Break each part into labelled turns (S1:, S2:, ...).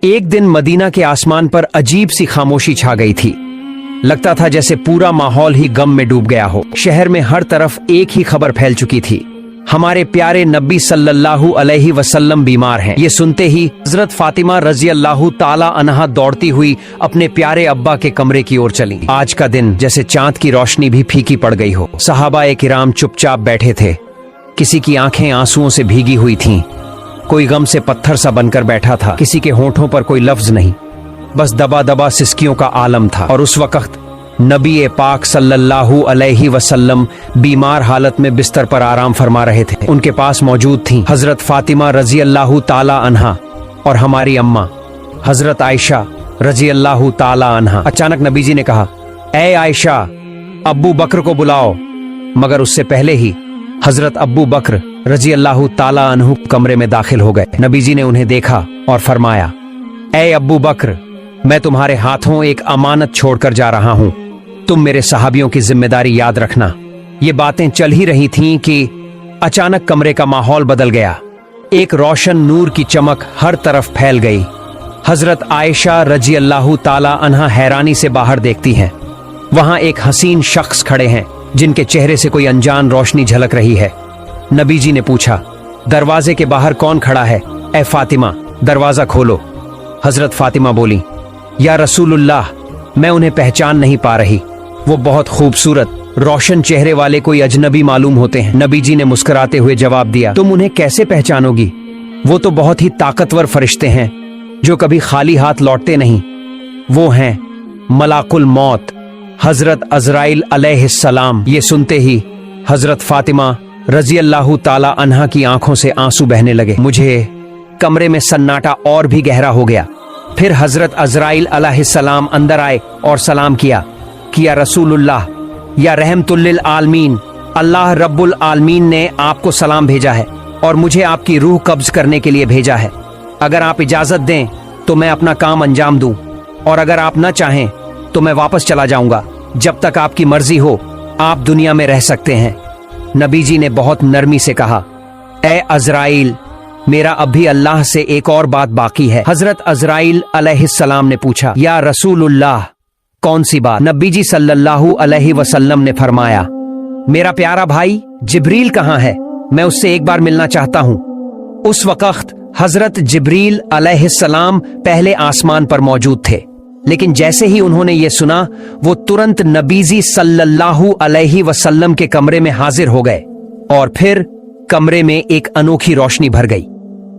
S1: एक दिन मदीना के आसमान पर अजीब सी खामोशी छा गई थी। लगता था जैसे पूरा माहौल ही गम में डूब गया हो। शहर में हर तरफ एक ही खबर फैल चुकी थी, हमारे प्यारे नबी सल्लल्लाहु अलैहि वसल्लम बीमार हैं। ये सुनते ही हजरत फातिमा रजी अल्लाह ताला अन्हा दौड़ती हुई अपने प्यारे अब्बा के कमरे की ओर चली। आज का दिन जैसे चांद की रोशनी भी फीकी पड़ गई हो। सहाबाए किराम चुपचाप बैठे थे, किसी की आंखें आंसुओं से भीगी हुई थीं, कोई गम से पत्थर सा बनकर बैठा था, किसी के होठों पर कोई लफ्ज नहीं, बस दबा दबा सिसकियों का आलम था। और उस वक्त नबी पाक सल्लल्लाहु अलैहि वसल्लम बीमार हालत में बिस्तर पर आराम फरमा रहे थे। उनके पास मौजूद थीं हजरत फातिमा रजी अल्लाह ताला अन्हा और हमारी अम्मा हजरत आयशा रजी अल्लाह ताला अन्हा। अचानक नबी जी ने कहा, ए आयशा, अब्बू बकर को बुलाओ। मगर उससे पहले ही हजरत अब्बू बकर रजी अल्लाह ताला अन्हु कमरे में दाखिल हो गए। नबी जी ने उन्हें देखा और फरमाया, ए अब्बू बकर, मैं तुम्हारे हाथों एक अमानत छोड़कर जा रहा हूं, तुम मेरे सहाबियों की जिम्मेदारी याद रखना। ये बातें चल ही रही थीं कि अचानक कमरे का माहौल बदल गया। एक रोशन नूर की चमक हर तरफ फैल गई। हजरत आयशा रजी अल्लाह ताला अन्हा हैरानी से बाहर देखती हैं। वहां एक हसीन शख्स खड़े हैं जिनके चेहरे से कोई अनजान रोशनी झलक रही है। नबी जी ने पूछा, दरवाजे के बाहर कौन खड़ा है? ए फातिमा, दरवाजा खोलो। हजरत फातिमा बोली, या रसूलुल्लाह, मैं उन्हें पहचान नहीं पा रही, वो बहुत खूबसूरत रोशन चेहरे वाले कोई अजनबी मालूम होते हैं। नबी जी ने मुस्कुराते हुए जवाब दिया, तुम उन्हें कैसे पहचानोगी? वो तो बहुत ही ताकतवर फरिश्ते हैं जो कभी खाली हाथ लौटते नहीं। वो हैं मलाकुल मौत, हजरत अजराइल अलैहिस्सलाम। ये सुनते ही हजरत फातिमा रजी अल्लाह ताला अन्हा की आंखों से आंसू बहने लगे। मुझे कमरे में सन्नाटा और भी गहरा हो गया। फिर हजरत अजराइल अलैहिस्सलाम अंदर आए और सलाम किया कि या रसूलुल्लाह, या रहमतुल्लिल आलमीन, अल्लाह रब्बुल आलमीन ने आपको सलाम भेजा है और मुझे आपकी रूह कब्ज करने के लिए भेजा है। अगर आप इजाजत दें तो मैं अपना काम अंजाम दूं, और अगर आप न चाहें तो मैं वापस चला जाऊंगा। जब तक आपकी मर्जी हो आप दुनिया में रह सकते हैं। नबी जी ने बहुत नरमी से कहा, ए अजराइल, मेरा अभी अल्लाह से एक और बात बाकी है। हजरत अजराइल अलैहिस्सलाम ने पूछा, या रसूलुल्लाह, कौन सी बात? नबी जी सल्लल्लाहु अलैहि वसल्लम ने फरमाया, मेरा प्यारा भाई जिब्रील कहाँ है? मैं उससे एक बार मिलना चाहता हूँ। उस वक्त हजरत जिब्रील अलैहिस्सलाम पहले आसमान पर मौजूद थे, लेकिन जैसे ही उन्होंने ये सुना वो तुरंत नबीजी सल्लल्लाहु अलैहि वसल्लम के कमरे में हाजिर हो गए और फिर कमरे में एक अनोखी रोशनी भर गई।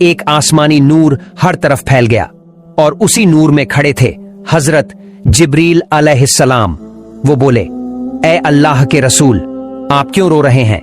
S1: एक आसमानी नूर हर तरफ फैल गया और उसी नूर में खड़े थे हजरत जिब्रील अलैहिस्सलाम। वो बोले, ए अल्लाह के रसूल, आप क्यों रो रहे हैं?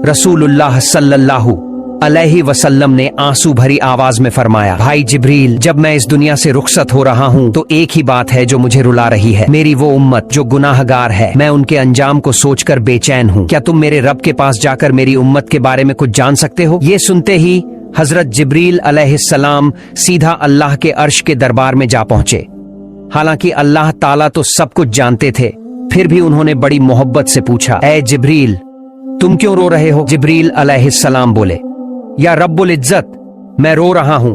S1: रसूलुल्लाह सल्लल्लाहु अलैहि वसल्लम ने आंसू भरी आवाज में फरमाया, भाई जिब्रील, जब मैं इस दुनिया से रुखसत हो रहा हूँ तो एक ही बात है जो मुझे रुला रही है, मेरी वो उम्मत जो गुनाहगार है। मैं उनके अंजाम को सोचकर बेचैन हूँ। क्या तुम मेरे रब के पास जाकर मेरी उम्मत के बारे में कुछ जान सकते हो? ये सुनते ही हजरत जिब्रील अलैहिस्सलाम सीधा अल्लाह के अर्श के दरबार में जा पहुंचे। हालांकि अल्लाह ताला तो सब कुछ जानते थे, फिर भी उन्होंने बड़ी मोहब्बत से पूछा, ए जिब्रील, तुम क्यों रो रहे हो? जिब्रील अलैहिस्सलाम बोले, या रब्बुल इज्जत, मैं रो रहा हूं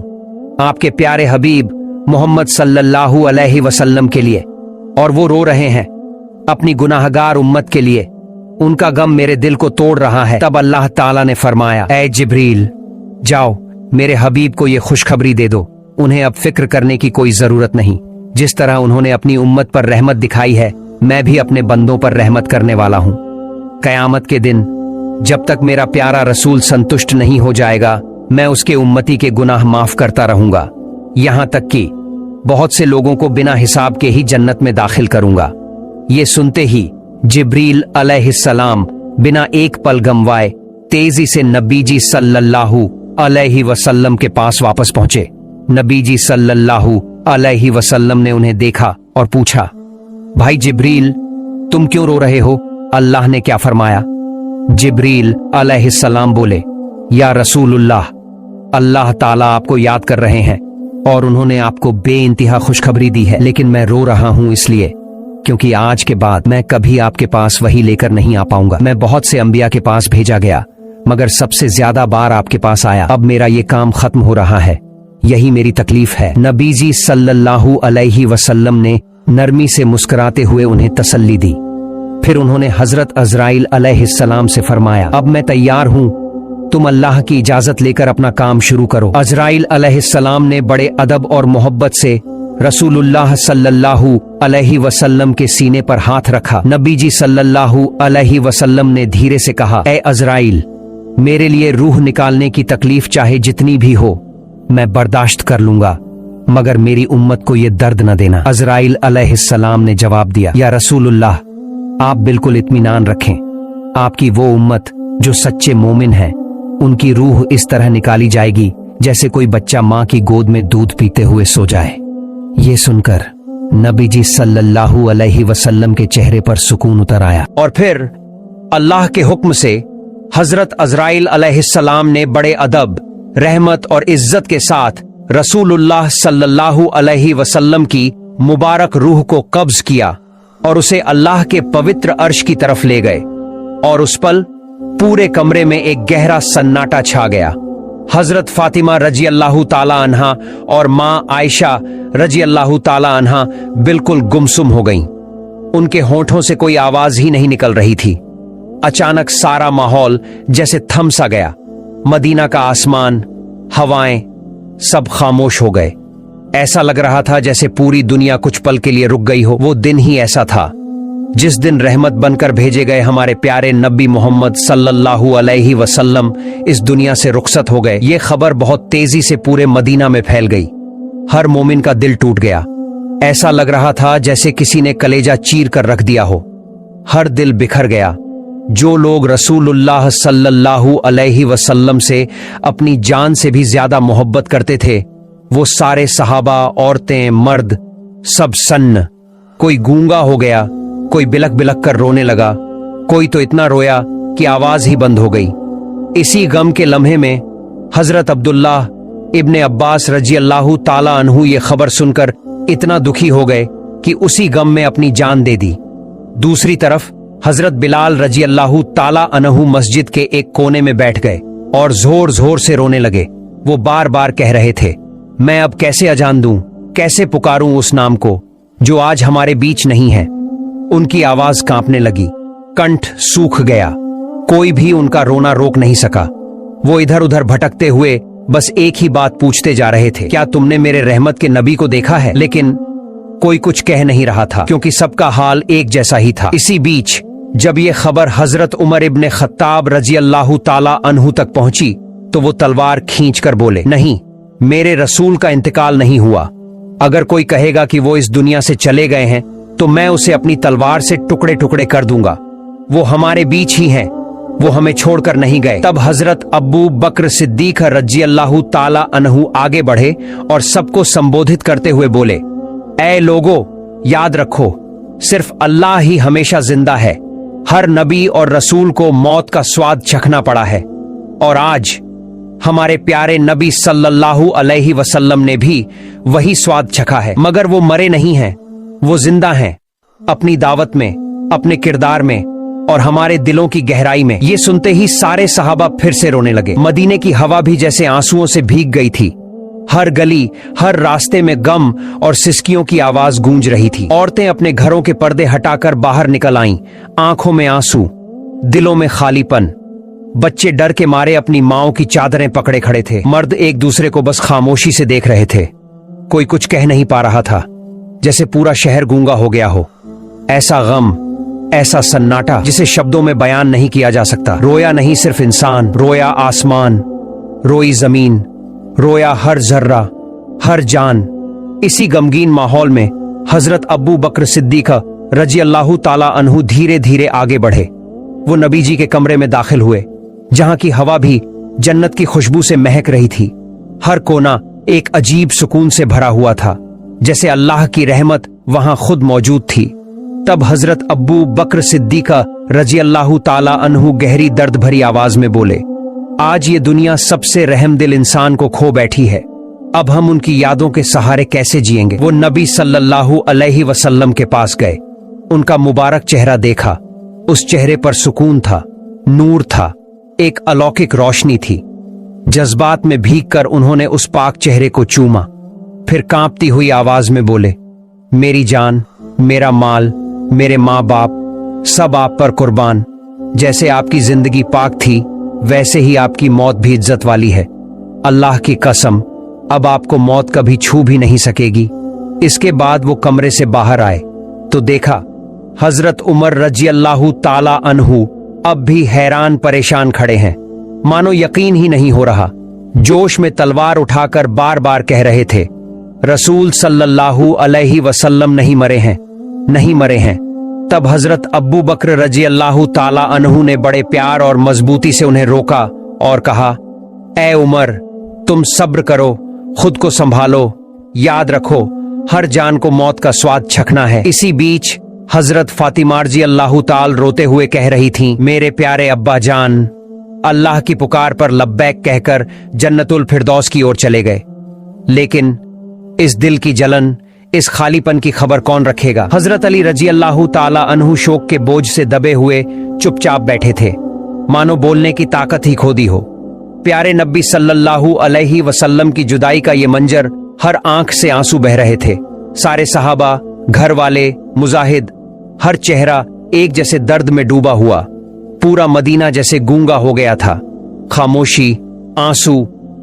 S1: आपके प्यारे हबीब मोहम्मद सल्लल्लाहु अलैहि वसल्लम के लिए, और वो रो रहे हैं अपनी गुनाहगार उम्मत के लिए। उनका गम मेरे दिल को तोड़ रहा है। तब अल्लाह ताला ने फरमाया, ए जिब्रील, जाओ मेरे हबीब को ये खुशखबरी दे दो, उन्हें अब फिक्र करने की कोई जरूरत नहीं। जिस तरह उन्होंने अपनी उम्मत पर रहमत दिखाई है, मैं भी अपने बंदों पर रहमत करने वाला हूं। कयामत के दिन जब तक मेरा प्यारा रसूल संतुष्ट नहीं हो जाएगा, मैं उसके उम्मती के गुनाह माफ करता रहूंगा, यहां तक कि बहुत से लोगों को बिना हिसाब के ही जन्नत में दाखिल करूंगा। ये सुनते ही जिब्रील अलैहिस्सलाम बिना एक पल गंवाए तेजी से नबीजी सल्लल्लाहु अलैहि वसल्लम के पास वापस पहुंचे। नबीजी सल्लल्लाहु अलैहि वसल्लम ने उन्हें देखा और पूछा, भाई जिब्रील, तुम क्यों रो रहे हो? अल्लाह ने क्या फरमाया? जिब्रील अलैहिस्सलाम बोले, या रसूलुल्लाह, अल्लाह ताला आपको याद कर रहे हैं और उन्होंने आपको बेइंतहा खुशखबरी दी है, लेकिन मैं रो रहा हूं इसलिए क्योंकि आज के बाद मैं कभी आपके पास वही लेकर नहीं आ पाऊंगा। मैं बहुत से अंबिया के पास भेजा गया, मगर सबसे ज्यादा बार आपके पास आया। अब मेरा ये काम खत्म हो रहा है, यही मेरी तकलीफ है। नबी जी सल्लल्लाहु अलैहि वसल्लम ने नरमी से मुस्कुराते हुए उन्हें तसल्ली दी। फिर उन्होंने हजरत अज़राइल अलैहिस्सलाम से फरमाया, अब मैं तैयार हूं, तुम अल्लाह की इजाजत लेकर अपना काम शुरू करो। अज़राइल अलैहिस्सलाम ने बड़े अदब और मोहब्बत से रसूलुल्लाह सल्लल्लाहु अलैहि वसल्लम के सीने पर हाथ रखा। नबी जी सल्लल्लाहु अलैहि वसल्लम ने धीरे से कहा, ए अज़राइल, मेरे लिए रूह निकालने की तकलीफ चाहे जितनी भी हो मैं बर्दाश्त कर लूंगा, मगर मेरी उम्मत को ये दर्द न देना। अज़राइल अलैहिस्सलाम ने जवाब दिया, या रसूलुल्लाह, आप बिल्कुल इत्मीनान रखें, आपकी वो उम्मत जो सच्चे मोमिन है, उनकी रूह इस तरह निकाली जाएगी जैसे कोई बच्चा माँ की गोद में दूध पीते हुए सो जाए। ये सुनकर नबी जी सल्लल्लाहु अलैहि वसल्लम के चेहरे पर सुकून उतर आया और फिर अल्लाह के हुक्म से हजरत अज़राइल अलैहिस्सलाम ने बड़े अदब, रहमत और इज्जत के साथ रसूलुल्लाह सल्लल्लाहु अलैहि वसल्लम की मुबारक रूह को कब्ज किया और उसे अल्लाह के पवित्र अर्श की तरफ ले गए। और उस पल पूरे कमरे में एक गहरा सन्नाटा छा गया। हजरत फातिमा रजी अल्लाह ताला अन्हा और मां आयशा रजी अल्लाह ताला अन्हा बिल्कुल गुमसुम हो गईं। उनके होठों से कोई आवाज ही नहीं निकल रही थी। अचानक सारा माहौल जैसे थम सा गया। मदीना का आसमान, हवाएं, सब खामोश हो गए। ऐसा लग रहा था जैसे पूरी दुनिया कुछ पल के लिए रुक गई हो। वो दिन ही ऐसा था जिस दिन रहमत बनकर भेजे गए हमारे प्यारे नबी मोहम्मद सल्लल्लाहु अलैहि वसल्लम इस दुनिया से रुखसत हो गए। ये खबर बहुत तेजी से पूरे मदीना में फैल गई। हर मोमिन का दिल टूट गया। ऐसा लग रहा था जैसे किसी ने कलेजा चीर कर रख दिया हो। हर दिल बिखर गया। जो लोग रसूलुल्लाह सल्लल्लाहु अलैहि वसल्लम से अपनी जान से भी ज्यादा मोहब्बत करते थे, वो सारे सहाबा, औरतें, मर्द, सब सन्न। कोई गूंगा हो गया, कोई बिलक बिलक कर रोने लगा, कोई तो इतना रोया कि आवाज ही बंद हो गई। इसी गम के लम्हे में हजरत अब्दुल्लाह इब्ने अब्बास रजी अल्लाह ताला अन्हु ये खबर सुनकर इतना दुखी हो गए कि उसी गम में अपनी जान दे दी। दूसरी तरफ हजरत बिलाल रजी अल्लाह ताला अन्हु मस्जिद के एक कोने में बैठ गए और जोर जोर से रोने लगे। वो बार बार कह रहे थे, मैं अब कैसे अजान दूं, कैसे पुकारूं उस नाम को जो आज हमारे बीच नहीं है। उनकी आवाज कांपने लगी, कंठ सूख गया। कोई भी उनका रोना रोक नहीं सका। वो इधर उधर भटकते हुए बस एक ही बात पूछते जा रहे थे, क्या तुमने मेरे रहमत के नबी को देखा है? लेकिन कोई कुछ कह नहीं रहा था क्योंकि सबका हाल एक जैसा ही था। इसी बीच जब ये खबर हजरत उमर इब्ने खत्ताब रजी अल्लाह ताला अन्हु तक पहुंची तो वो तलवार खींचकर बोले, नहीं, मेरे रसूल का इंतकाल नहीं हुआ। अगर कोई कहेगा कि वो इस दुनिया से चले गए हैं तो मैं उसे अपनी तलवार से टुकड़े टुकड़े कर दूंगा। वो हमारे बीच ही हैं, वो हमें छोड़कर नहीं गए। तब हजरत अबू बकर सिद्दीक रजी अल्लाह ताला अन्हु आगे बढ़े और सबको संबोधित करते हुए बोले, ऐ लोगो, याद रखो, सिर्फ अल्लाह ही हमेशा जिंदा है। हर नबी और रसूल को मौत का स्वाद चखना पड़ा है और आज हमारे प्यारे नबी सल्लल्लाहु अलैहि वसल्लम ने भी वही स्वाद चखा है। मगर वो मरे नहीं हैं, वो जिंदा हैं, अपनी दावत में, अपने किरदार में और हमारे दिलों की गहराई में। ये सुनते ही सारे सहाबा फिर से रोने लगे। मदीने की हवा भी जैसे आंसुओं से भीग गई थी। हर गली, हर रास्ते में गम और सिसकियों की आवाज गूंज रही थी। औरतें अपने घरों के पर्दे हटाकर बाहर निकल आईं, आंखों में आंसू, दिलों में खालीपन। बच्चे डर के मारे अपनी माओं की चादरें पकड़े खड़े थे। मर्द एक दूसरे को बस खामोशी से देख रहे थे। कोई कुछ कह नहीं पा रहा था, जैसे पूरा शहर गूंगा हो गया हो। ऐसा गम, ऐसा सन्नाटा जिसे शब्दों में बयान नहीं किया जा सकता। रोया नहीं सिर्फ इंसान, रोया आसमान, रोई जमीन, रोया हर जर्रा, हर जान। इसी गमगीन माहौल में हजरत अबू बकर सिद्दीक रजी अल्लाह ताला अन्हु धीरे धीरे आगे बढ़े। वो नबी जी के कमरे में दाखिल हुए, जहां की हवा भी जन्नत की खुशबू से महक रही थी। हर कोना एक अजीब सुकून से भरा हुआ था, जैसे अल्लाह की रहमत वहां खुद मौजूद थी। तब हजरत अबू बकर सिद्दीक रजी अल्लाह ताला अन्हु गहरी दर्द भरी आवाज में बोले, आज ये दुनिया सबसे रहमदिल इंसान को खो बैठी है। अब हम उनकी यादों के सहारे कैसे जिएंगे? वो नबी सल्लल्लाहु अलैहि वसल्लम के पास गए, उनका मुबारक चेहरा देखा। उस चेहरे पर सुकून था, नूर था, एक अलौकिक रोशनी थी। जज्बात में भीगकर उन्होंने उस पाक चेहरे को चूमा, फिर कांपती हुई आवाज में बोले, मेरी जान, मेरा माल, मेरे माँ बाप सब आप पर कुर्बान। जैसे आपकी जिंदगी पाक थी वैसे ही आपकी मौत भी इज्जत वाली है। अल्लाह की कसम, अब आपको मौत कभी छू भी नहीं सकेगी। इसके बाद वो कमरे से बाहर आए तो देखा हजरत उमर रजी अल्लाह ताला अन्हु अब भी हैरान परेशान खड़े हैं, मानो यकीन ही नहीं हो रहा। जोश में तलवार उठाकर बार बार कह रहे थे, रसूल सल्लल्लाहु अलैहि वसल्लम नहीं मरे हैं, नहीं मरे हैं। तब हजरत अब्बू बकर रजी अल्लाह ताला अन्हु ने बड़े प्यार और मजबूती से उन्हें रोका और कहा, ए उमर, तुम सब्र करो, खुद को संभालो, याद रखो हर जान को मौत का स्वाद चखना है। इसी बीच हजरत फातिमा रजी अल्लाह ताल रोते हुए कह रही थीं, मेरे प्यारे अब्बा जान अल्लाह की पुकार पर लब्बैक कहकर जन्नतुल फिरदौस की ओर चले गए। लेकिन इस दिल की जलन, इस खालीपन की खबर कौन रखेगा। हजरत अली रजी अल्लाह ताला अन्हु शोक के बोझ से दबे हुए चुपचाप बैठे थे, मानो बोलने की ताकत ही खो दी हो। प्यारे नबी सल्लल्लाहु अलैहि वसल्लम की जुदाई का ये मंजर, हर आंख से आंसू बह रहे थे। सारे सहाबा, घर वाले, मुजाहिद, हर चेहरा एक जैसे दर्द में डूबा हुआ। पूरा मदीना जैसे गूंगा हो गया था। खामोशी, आंसू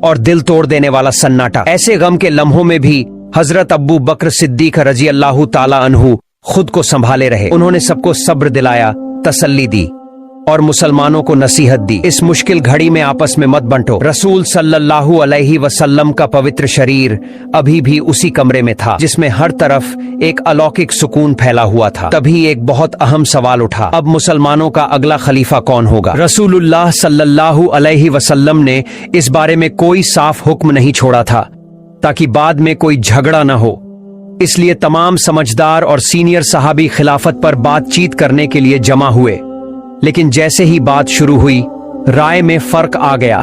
S1: और दिल तोड़ देने वाला सन्नाटा। ऐसे गम के लम्हों में भी हजरत अब्बू बकर सिद्दीक रजी अल्लाह ताला अन्हु खुद को संभाले रहे। उन्होंने सबको सब्र दिलाया, तसल्ली दी और मुसलमानों को नसीहत दी, इस मुश्किल घड़ी में आपस में मत बंटो। रसूल सल्लल्लाहु अलैहि वसल्लम का पवित्र शरीर अभी भी उसी कमरे में था जिसमें हर तरफ एक अलौकिक सुकून फैला हुआ था। तभी एक बहुत अहम सवाल उठा, अब मुसलमानों का अगला खलीफा कौन होगा। रसूलुल्लाह सल्लल्लाहु अलैहि वसल्लम ने इस बारे में कोई साफ हुक्म नहीं छोड़ा था ताकि बाद में कोई झगड़ा न हो। इसलिए तमाम समझदार और सीनियर सहाबी खिलाफत पर बातचीत करने के लिए जमा हुए। लेकिन जैसे ही बात शुरू हुई, राय में फर्क आ गया।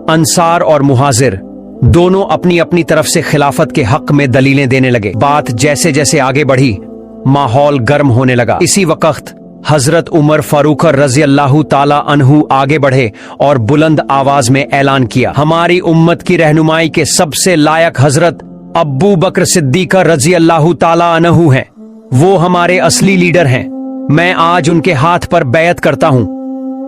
S1: अंसार और मुहाजिर दोनों अपनी अपनी तरफ से खिलाफत के हक में दलीलें देने लगे। बात जैसे जैसे आगे बढ़ी, माहौल गर्म होने लगा। इसी वक्त हजरत उमर फारूक रजी अल्लाह ताला अन्हु आगे बढ़े और बुलंद आवाज में ऐलान किया, हमारी उम्मत की रहनुमाई के सबसे लायक हजरत अब्बू बकर सिद्दीक रजी अल्लाह ताला अन्हु हैं। वो हमारे असली लीडर हैं। मैं आज उनके हाथ पर बैत करता हूं।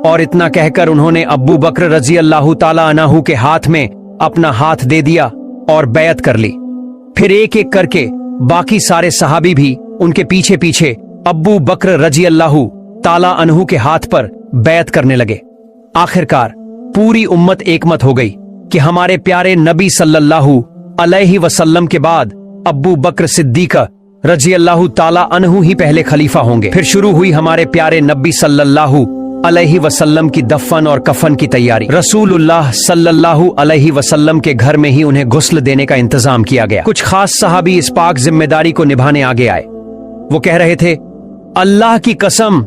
S1: और इतना कहकर उन्होंने अब्बू बकर रजी अल्लाह ताला अन्हु के हाथ में अपना हाथ दे दिया और बैत कर ली। फिर एक एक करके बाकी सारे सहाबी भी उनके पीछे पीछे अब्बू बकर रजी अल्लाह ताला अन्हु के हाथ पर बैत करने लगे। आखिरकार पूरी उम्मत एकमत हो गई कि हमारे प्यारे नबी सल्लल्लाहु अलैहि वसल्लम के बाद अब्बू बकर सिद्दीक रजी अल्लाह ताला अन्हु ही पहले खलीफा होंगे। फिर शुरू हुई हमारे प्यारे नबी सल्लल्लाहु अलैहि वसल्लम की दफन और कफन की तैयारी। रसूलुल्लाह सल्लल्लाहु अलैहि वसल्लम के घर में ही उन्हें गुस्ल देने का इंतजाम किया गया। कुछ खास सहाबी इस पाक जिम्मेदारी को निभाने आगे आए। वो कह रहे थे, अल्लाह की कसम,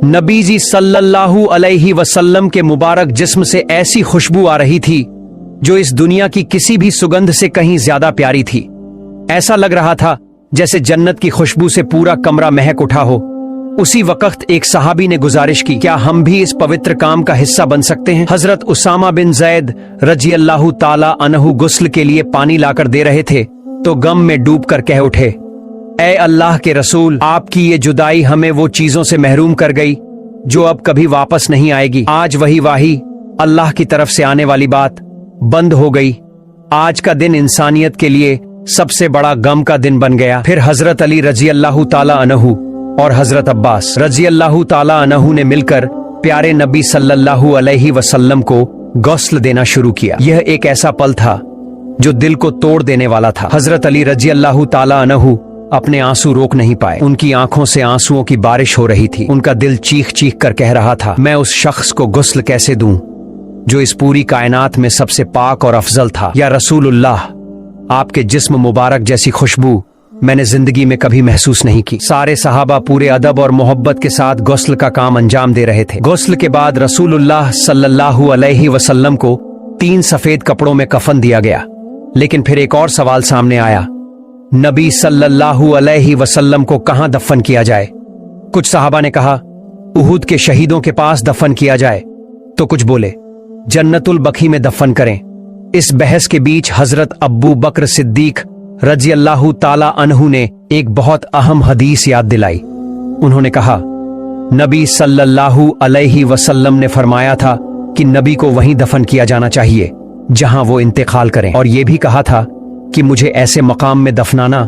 S1: नबी जी सल्लल्लाहु अलैहि वसल्लम के मुबारक जिस्म से ऐसी खुशबू आ रही थी जो इस दुनिया की किसी भी सुगंध से कहीं ज्यादा प्यारी थी। ऐसा लग रहा था जैसे जन्नत की खुशबू से पूरा कमरा महक उठा हो। उसी वक्त एक सहाबी ने गुजारिश की, क्या हम भी इस पवित्र काम का हिस्सा बन सकते हैं। हजरत उसामा बिन जैद रजी अल्लाह ताला अन्हु गुस्ल के लिए पानी लाकर दे रहे थे तो गम में डूबकर कह उठे, ए अल्लाह के रसूल, आपकी ये जुदाई हमें वो चीजों से महरूम कर गई जो अब कभी वापस नहीं आएगी। आज वही वाही अल्लाह की तरफ से आने वाली बात बंद हो गई। आज का दिन इंसानियत के लिए सबसे बड़ा गम का दिन बन गया। फिर हजरत अली रजी अल्लाह ताला अन्हु और हजरत अब्बास रजी अल्लाह ताला अन्हु ने मिलकर प्यारे नबी सल्लल्लाहु अलैहि वसल्लम को गुस्ल देना शुरू किया। यह एक ऐसा पल था जो दिल को तोड़ देने वाला था। हजरत अली रजी अल्लाह ताला अन्हु अपने आंसू रोक नहीं पाए। उनकी आंखों से आंसुओं की बारिश हो रही थी। उनका दिल चीख चीख कर कह रहा था, मैं उस शख्स को गुस्ल कैसे दूं जो इस पूरी कायनात में सबसे पाक और अफजल था। या रसूलुल्लाह, आपके जिस्म मुबारक जैसी खुशबू मैंने जिंदगी में कभी महसूस नहीं की। सारे सहाबा पूरे अदब और मोहब्बत के साथ गुस्ल का काम अंजाम दे रहे थे। गुस्ल के बाद रसूलुल्लाह सल्लल्लाहु अलैहि वसल्लम को 3 सफेद कपड़ों में कफन दिया गया। लेकिन फिर एक और सवाल सामने आया, नबी सल्लल्लाहु अलैहि वसल्लम को कहां दफन किया जाए। कुछ सहाबा ने कहा उहुद के शहीदों के पास दफन किया जाए तो कुछ बोले जन्नतुल बकी में दफन करें। इस बहस के बीच हजरत अब्बू बकर सिद्दीक रजी अल्लाह ताला अन्हु ने एक बहुत अहम हदीस याद दिलाई। उन्होंने कहा, नबी सल्लल्लाहु अलैहि वसल्लम ने फरमाया था कि नबी को वहीं दफन किया जाना चाहिए जहां वो इंतकाल करें, और ये भी कहा था कि मुझे ऐसे मकाम में दफनाना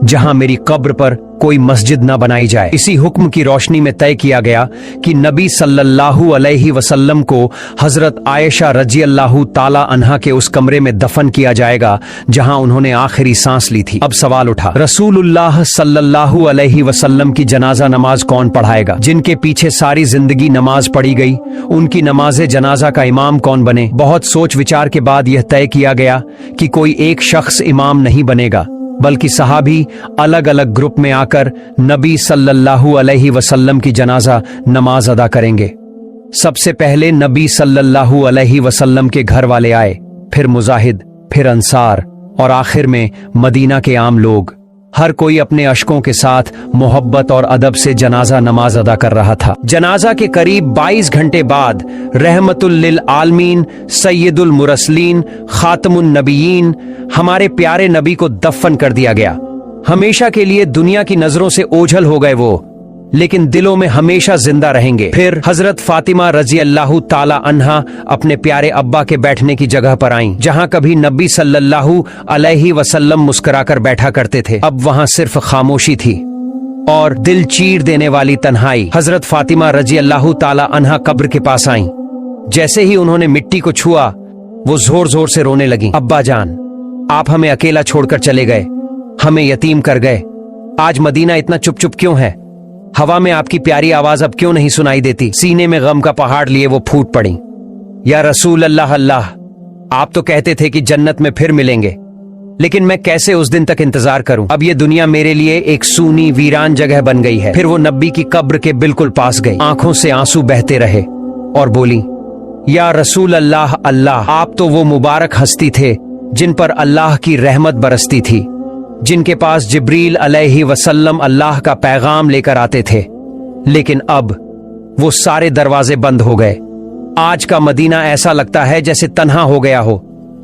S1: जहां मेरी कब्र पर कोई मस्जिद न बनाई जाए। इसी हुक्म की रोशनी में तय किया गया कि नबी सल्लल्लाहु अलैहि वसल्लम को हजरत आयशा रजी अल्लाह ताला अन्हा के उस कमरे में दफन किया जाएगा जहां उन्होंने आखिरी सांस ली थी। अब सवाल उठा, रसूलुल्लाह सल्लल्लाहु अलैहि वसल्लम की जनाजा नमाज कौन पढ़ाएगा? जिनके पीछे सारी जिंदगी नमाज पढ़ी गई, उनकी नमाज जनाजा का इमाम कौन बने? बहुत सोच विचार के बाद यह तय किया गया कि कोई एक शख्स इमाम नहीं बनेगा, बल्कि सहाबी अलग अलग ग्रुप में आकर नबी सल्लल्लाहु अलैहि वसल्लम की जनाजा नमाज अदा करेंगे। सबसे पहले नबी सल्लल्लाहु अलैहि वसल्लम के घर वाले आए, फिर मुजाहिद, फिर अंसार और आखिर में मदीना के आम लोग। हर कोई अपने अशकों के साथ मोहब्बत और अदब से जनाजा नमाज अदा कर रहा था। जनाजा के करीब 22 घंटे बाद रहमतुल लिल आलमीन सैयदुल मुरसलीन खातमुन नबीयीन हमारे प्यारे नबी को दफन कर दिया गया। हमेशा के लिए दुनिया की नजरों से ओझल हो गए वो, लेकिन दिलों में हमेशा जिंदा रहेंगे। फिर हजरत फातिमा रजी अल्लाह ताला अन्हा अपने प्यारे अब्बा के बैठने की जगह पर आईं, जहां कभी नबी सल्लल्लाहु अलैहि वसल्लम मुस्कुराकर बैठा करते थे, अब वहां सिर्फ खामोशी थी और दिल चीर देने वाली तन्हाई। हजरत फातिमा रजी अल्लाह ताला अन्हा कब्र के पास आईं। जैसे ही उन्होंने मिट्टी को छुआ, वो जोर जोर से रोने लगी। अब्बा जान, आप हमें अकेला छोड़कर चले गए, हमें यतीम कर गए। आज मदीना इतना चुप चुप क्यों है? हवा में आपकी प्यारी आवाज अब क्यों नहीं सुनाई देती? सीने में गम का पहाड़ लिए वो फूट पड़ी। या रसूल अल्लाह अल्लाह, आप तो कहते थे कि जन्नत में फिर मिलेंगे, लेकिन मैं कैसे उस दिन तक इंतजार करूं? अब ये दुनिया मेरे लिए एक सूनी वीरान जगह बन गई है। फिर वो नबी की कब्र के बिल्कुल पास गई, आंखों से आंसू बहते रहे और बोली, या रसूल अल्लाह अल्लाह, आप तो वो मुबारक हस्ती थे जिन पर अल्लाह की रहमत बरसती थी, जिनके पास जिब्रील अलैहि वसल्लम अल्लाह का पैगाम लेकर आते थे, लेकिन अब वो सारे दरवाजे बंद हो गए। आज का मदीना ऐसा लगता है जैसे तन्हा हो गया हो,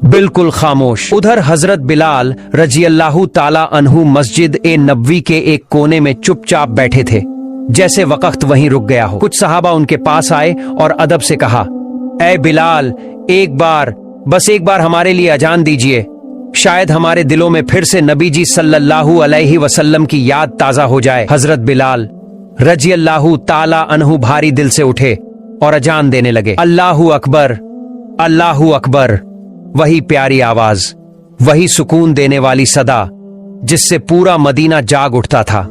S1: बिल्कुल खामोश। उधर हजरत बिलाल रजी अल्लाह ताला अन्हु मस्जिद ए नबवी के एक कोने में चुपचाप बैठे थे, जैसे वक्त वहीं रुक गया हो। कुछ सहाबा उनके पास आए और अदब से कहा, ऐ बिलाल, एक बार, बस एक बार हमारे लिए अजान दीजिए, शायद हमारे दिलों में फिर से नबी जी सल्लल्लाहु अलैहि वसल्लम की याद ताजा हो जाए। हजरत बिलाल रजी अल्लाह ताला अन्हु भारी दिल से उठे और अजान देने लगे। अल्लाहु अकबर, अल्लाहु अकबर। वही प्यारी आवाज, वही सुकून देने वाली सदा जिससे पूरा मदीना जाग उठता था।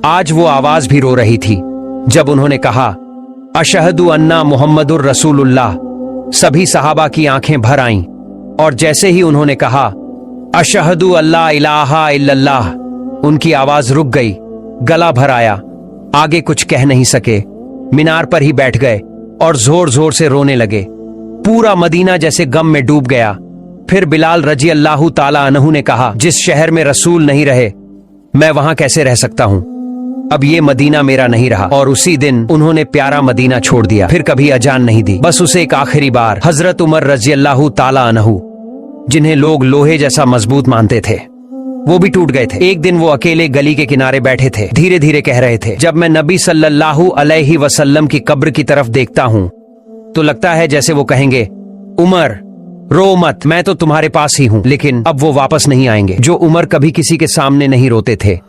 S1: आज वो आवाज भी रो रही थी जब उन्होंने कहा, अशहदु अन्ना मुहम्मदुर रसूलुल्लाह। सभी सहाबा की आंखें भर आईं और जैसे ही उन्होंने कहा, अशहदु अल्ला इलाहा इल्लल्लाह, उनकी आवाज रुक गई, गला भर आया, आगे कुछ कह नहीं सके, मीनार पर ही बैठ गए और जोर जोर से रोने लगे। पूरा मदीना जैसे गम में डूब गया। फिर बिलाल रजी अल्लाह ताला अन्हु ने कहा, जिस शहर में रसूल नहीं रहे, मैं वहां कैसे रह सकता हूं? अब ये मदीना मेरा नहीं रहा। और उसी दिन उन्होंने प्यारा मदीना छोड़ दिया, फिर कभी अजान नहीं दी। बस उसे एक आखिरी बार हजरत उमर रजी अल्लाह ताला अन्हु, जिन्हें लोग लोहे जैसा मजबूत मानते थे, वो भी टूट गए थे। एक दिन वो अकेले गली के किनारे बैठे थे, धीरे धीरे कह रहे थे, जब मैं नबी सल्लल्लाहु अलैहि वसल्लम की कब्र की तरफ देखता हूं तो लगता है जैसे वो कहेंगे, उमर रो मत, मैं तो तुम्हारे पास ही हूं। लेकिन अब वो वापस नहीं आएंगे। जो उमर कभी किसी के सामने नहीं रोते थे,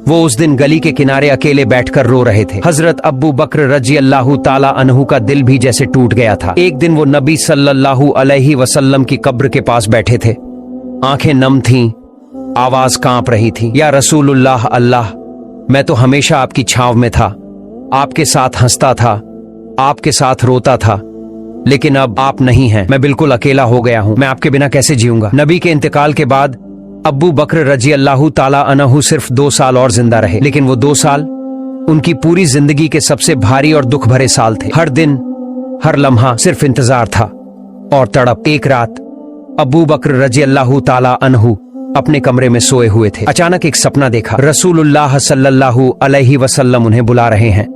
S1: वो उस दिन गली के किनारे अकेले बैठकर रो रहे थे। हजरत अब्बू बकर रजी अल्लाह ताला अन्हु का दिल भी जैसे टूट गया था। एक दिन वो नबी सल्लल्लाहु अलैहि वसल्लम की कब्र के पास बैठे थे, आंखें नम थीं, आवाज कांप रही थी, या रसूलुल्लाह अल्लाह, मैं तो हमेशा आपकी छांव में था, आपके साथ हंसता था, आपके साथ रोता था, लेकिन अब आप नहीं हैं, मैं बिल्कुल अकेला हो गया हूं, मैं आपके बिना कैसे जीऊंगा? नबी के इंतकाल के बाद अब्बू बकर रजी अल्लाह ताला अन्हु सिर्फ 2 साल और जिंदा रहे, लेकिन वो 2 साल उनकी पूरी जिंदगी के सबसे भारी और दुख भरे साल थे। हर दिन, हर लम्हा सिर्फ इंतजार था और तड़प। एक रात अब्बू बकर रजी अल्लाह ताला अन्हु अपने कमरे में सोए हुए थे। अचानक एक सपना देखा। रसूलुल्लाह सल्लल्लाहु अलैहि वसल्लम उन्हें बुला रहे हैं,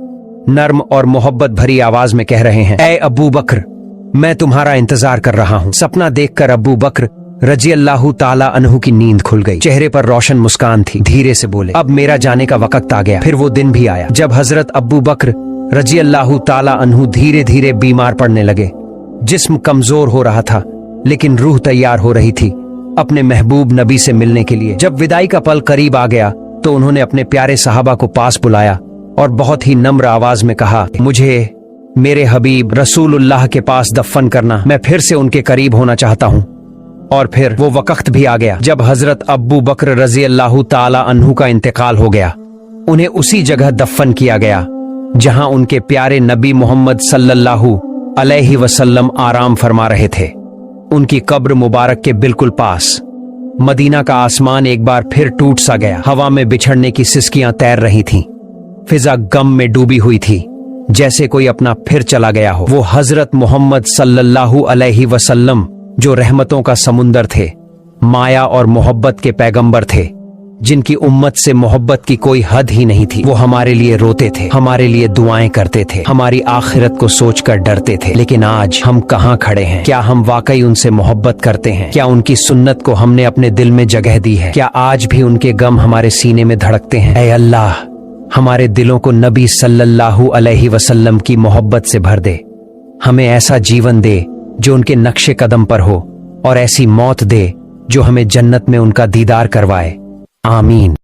S1: नर्म और मोहब्बत भरी आवाज में कह रहे हैं, ऐ अब्बू बकर, मैं तुम्हारा इंतजार कर रहा हूँ। सपना देखकर अब्बू बकर रजी अल्लाह ताला अन्हु की नींद खुल गई। चेहरे पर रोशन मुस्कान थी। धीरे से बोले, अब मेरा जाने का वक्त आ गया। फिर वो दिन भी आया जब हजरत अब्बू बकर रजी अल्लाह ताला अन्हु धीरे धीरे बीमार पड़ने लगे। जिस्म कमजोर हो रहा था लेकिन रूह तैयार हो रही थी अपने महबूब नबी से मिलने के लिए। जब विदाई का पल करीब आ गया तो उन्होंने अपने प्यारे सहाबा को पास बुलाया और बहुत ही नम्र आवाज में कहा, मुझे मेरे हबीब रसूलुल्लाह के पास दफन करना। मैं फिर से उनके करीब होना चाहता हूँ। और फिर वो वक्त भी आ गया जब हजरत अब्बू बकर रजी अल्लाह ताला अन्हु का इंतकाल हो गया। उन्हें उसी जगह दफन किया गया जहां उनके प्यारे नबी मोहम्मद सल्लल्लाहु अलैहि वसल्लम आराम फरमा रहे थे। उनकी कब्र मुबारक के बिल्कुल पास मदीना का आसमान एक बार फिर टूट सा गया। हवा में बिछड़ने की सिसकियां तैर रही थीं। फिजा गम में डूबी हुई थी जैसे कोई अपना फिर चला गया हो। वो हजरत मोहम्मद सल्लल्लाहु अलैहि वसल्लम जो रहमतों का समुंदर थे, माया और मोहब्बत के पैगंबर थे, जिनकी उम्मत से मोहब्बत की कोई हद ही नहीं थी। वो हमारे लिए रोते थे, हमारे लिए दुआएं करते थे, हमारी आखिरत को सोचकर डरते थे। लेकिन आज हम कहाँ खड़े हैं? क्या हम वाकई उनसे मोहब्बत करते हैं? क्या उनकी सुन्नत को हमने अपने दिल में जगह दी है? क्या आज भी उनके गम हमारे सीने में धड़कते हैं? ऐ अल्लाह, हमारे दिलों को नबी सल्लल्लाहु अलैहि वसल्लम की मोहब्बत से भर दे। हमें ऐसा जीवन दे जो उनके नक्शे कदम पर हो और ऐसी मौत दे जो हमें जन्नत में उनका दीदार करवाए। आमीन।